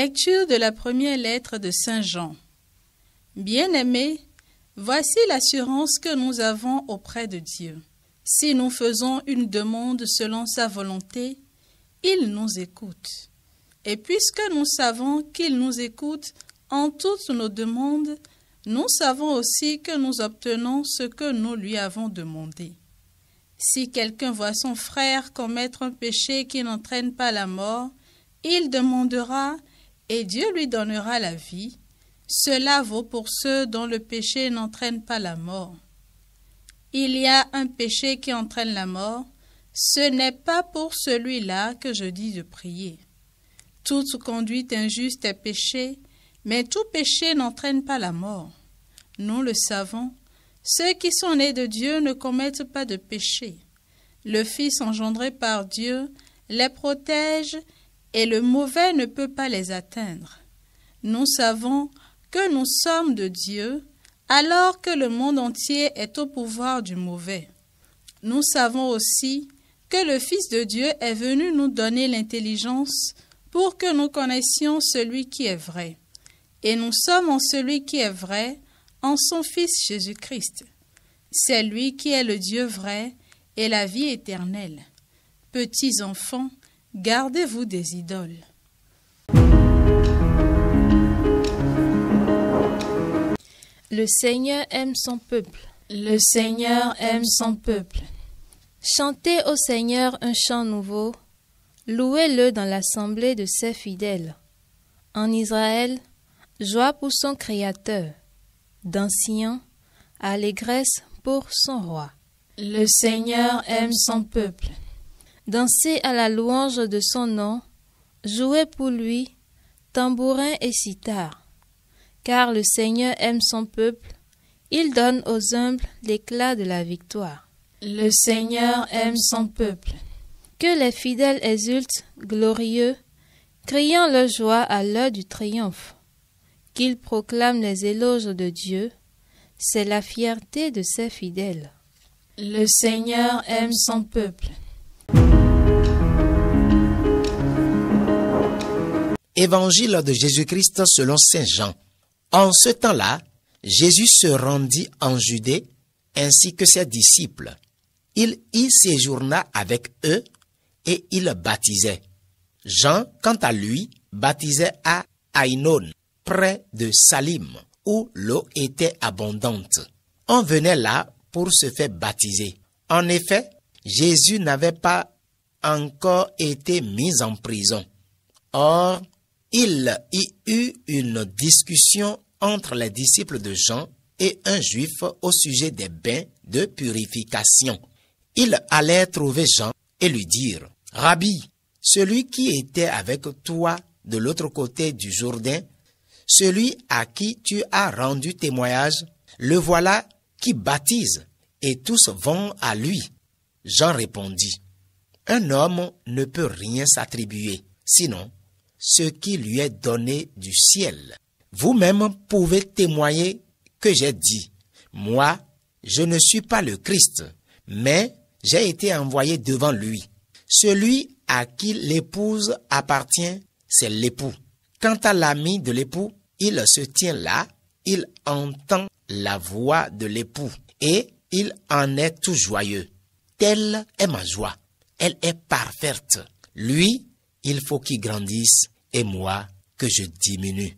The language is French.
Lecture de la première lettre de Saint Jean. Bien-aimés, voici l'assurance que nous avons auprès de Dieu. Si nous faisons une demande selon sa volonté, il nous écoute. Et puisque nous savons qu'il nous écoute en toutes nos demandes, nous savons aussi que nous obtenons ce que nous lui avons demandé. Si quelqu'un voit son frère commettre un péché qui n'entraîne pas la mort, il demandera et Dieu lui donnera la vie. Cela vaut pour ceux dont le péché n'entraîne pas la mort. Il y a un péché qui entraîne la mort. Ce n'est pas pour celui-là que je dis de prier. Toute conduite injuste est péché, mais tout péché n'entraîne pas la mort. Nous le savons, ceux qui sont nés de Dieu ne commettent pas de péché. Le Fils engendré par Dieu les protège et le mauvais ne peut pas les atteindre. Nous savons que nous sommes de Dieu, alors que le monde entier est au pouvoir du mauvais. Nous savons aussi que le Fils de Dieu est venu nous donner l'intelligence pour que nous connaissions celui qui est vrai. Et nous sommes en celui qui est vrai, en son Fils Jésus-Christ. C'est lui qui est le Dieu vrai et la vie éternelle. Petits enfants, gardez-vous des idoles. Le Seigneur aime son peuple. Le Seigneur aime son peuple. Chantez au Seigneur un chant nouveau. Louez-le dans l'assemblée de ses fidèles. En Israël, joie pour son Créateur. Dans Sion, allégresse pour son roi. Le Seigneur aime son peuple. Dansez à la louange de son nom, jouez pour lui, tambourin et cithare. Car le Seigneur aime son peuple, il donne aux humbles l'éclat de la victoire. Le Seigneur aime son peuple. Que les fidèles exultent, glorieux, criant leur joie à l'heure du triomphe. Qu'ils proclament les éloges de Dieu, c'est la fierté de ses fidèles. Le Seigneur aime son peuple. Évangile de Jésus-Christ selon saint Jean. En ce temps-là, Jésus se rendit en Judée ainsi que ses disciples. Il y séjourna avec eux et il baptisait. Jean, quant à lui, baptisait à Aïnon, près de Salim, où l'eau était abondante. On venait là pour se faire baptiser. En effet, Jésus n'avait pas encore été mis en prison. Or, il y eut une discussion entre les disciples de Jean et un juif au sujet des bains de purification. Ils allèrent trouver Jean et lui dirent: « Rabbi, celui qui était avec toi de l'autre côté du Jourdain, celui à qui tu as rendu témoignage, le voilà qui baptise, et tous vont à lui. » Jean répondit: « Un homme ne peut rien s'attribuer, sinon ce qui lui est donné du ciel. Vous-même pouvez témoigner que j'ai dit: moi, je ne suis pas le Christ, mais j'ai été envoyé devant lui. Celui à qui l'épouse appartient, c'est l'époux. Quant à l'ami de l'époux, il se tient là, il entend la voix de l'époux et il en est tout joyeux. Telle est ma joie, elle est parfaite. Lui, il faut qu'il grandisse et moi que je diminue.